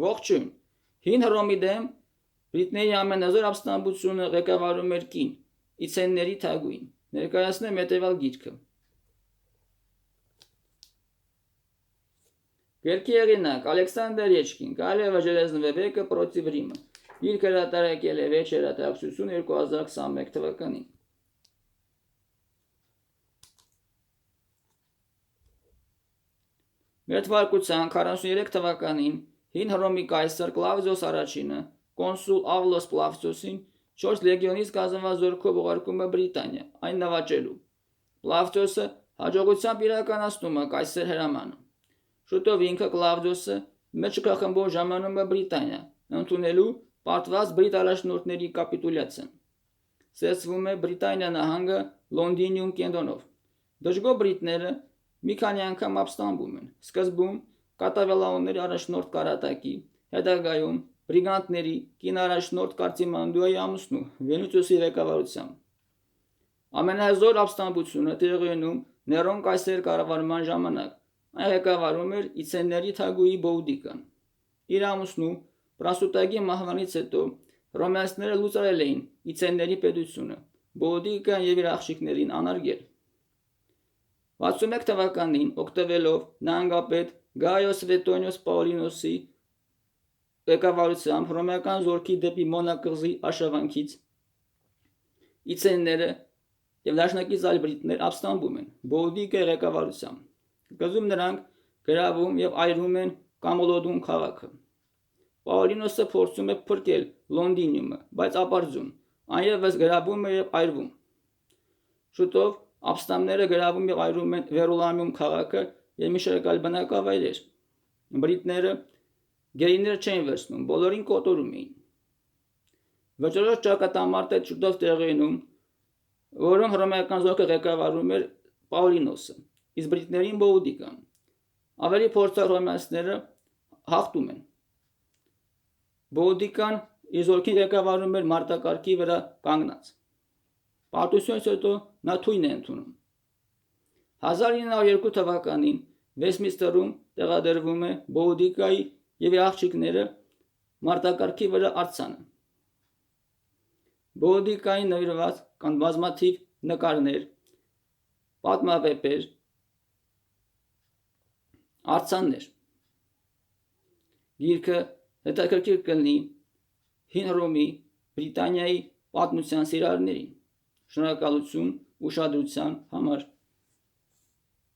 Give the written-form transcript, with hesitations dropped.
Ողջույն։ Հին Հռոմի դեմ բրիտների ամենազոր ապստամբությունը ղեկավարում էր կին, իցենների թագուհին։ Ներկայացնեմ հետևյալ գիրքը։ Գրքի հեղինակ Ալեքսանդր Եչկին, Կարևը Ժելեզնվեբեկը պրոտիվ Ռիմը։ Գիրքը հրատարակել է Վեճ հրատարակչություն 2021 թվականին։ Մերթվարկության 43 թվականին Հին Հռոմի կայսր Կլավդիոս առաջինը կոնսուլ Ավլոս Պլավտիոսին 4 լեգիոնից կազմված զորքով ուղարկում է Բրիտանիա, այն նվաճելու։ Պլավտիոսը հաջողությամբ իրականացնում է կայսր հրամանը։ Շուտով ինքը Կլավդիոսը մեծ շքախմբով ժամանում է Բրիտանիա, ընդունելու պարտված բրիտ առաջնորդների կապիտուլյացիան։ Ստեղծվում է Բրիտանիա նահանգը Լոնդինիում կենտրոնով։ Դժգոհ բրիտները մի քանի անգամ ապստամբում են։ Սկզբում կատավելաոնների առաջնորդ Կարատակի, հետագայում բրիգանտների կին առաջնորդ Կարծիմանդուայի ամուսնու Վենուտիոսի ղեկավարությամբ։ Ամենազոր ապստամբությունը տեղի ունում Ներոն կայսեր կառավարման ժամանակ։ Այն ղեկավարում էր իցենների թագուհի Բոուդիկան։ Իր ամուսնու Պրասուտագի մահվանից հետո հռոմեացիները լուծարել էին իցենների պետությունը, Բոուդիկան եւ իր աղջիկներին անարգել։ 61 թվականին օգտվելով նահանգապետ Գայոս Վետոնիոս Պաուլինոսի ղեկավարությամբ հռոմեական զորքի դեպի Մոնա կղզի արշավանքից իցենները եւ դաշնակից այլ բրիտներ ապստամբում են Բոուդիկայի ղեկավարությամբ։ Կղզում նրանք գրավում եւ այրում են Կամոլոդուն քաղաքը։ Պաուլինոսը փորձում է փրկել Լոնդինիումը, բայց ապարդյուն, այն ևս գրավում է եւ այրվում։ Շուտով ապստամբները գրավում եւ այրում են Վերուլամիում քաղաքը եւ մի շարք այլ բնակավայրեր։ Բրիտները գերիներ չեն վերցնում, բոլորին կոտորում էին։ Վճռոտ ճակատամարտը շուտով տեղի ունում, որում հռոմեական զորքը ղեկավարում էր Պաուլինոսը, իսկ բրիտներին Բոուդիկան։ Ավելի փորձառ հռոմեացիները հաղթում են։ Բոուդիկան իր զորքին ղեկավարում էր մարտակարգի վրա կանգնած։ Պարտությունից հետո նա թույն է ընդունում։ 1902 թվականին Վեսմինստերում տեղադրվում է Բոուդիկայի եւ իր աղջիկները մարտակարգի վրա արձանը։ Բոուդիկային նվիրված կան բազմաթիվ նկարներ, պատմավեպեր, արձաններ։ Գիրքը հետաքրքիր կլինի Հին Հռոմի Բրիտանիայի պատմության սիրահարներին։ Շնորհակալություն ուշադրության համար։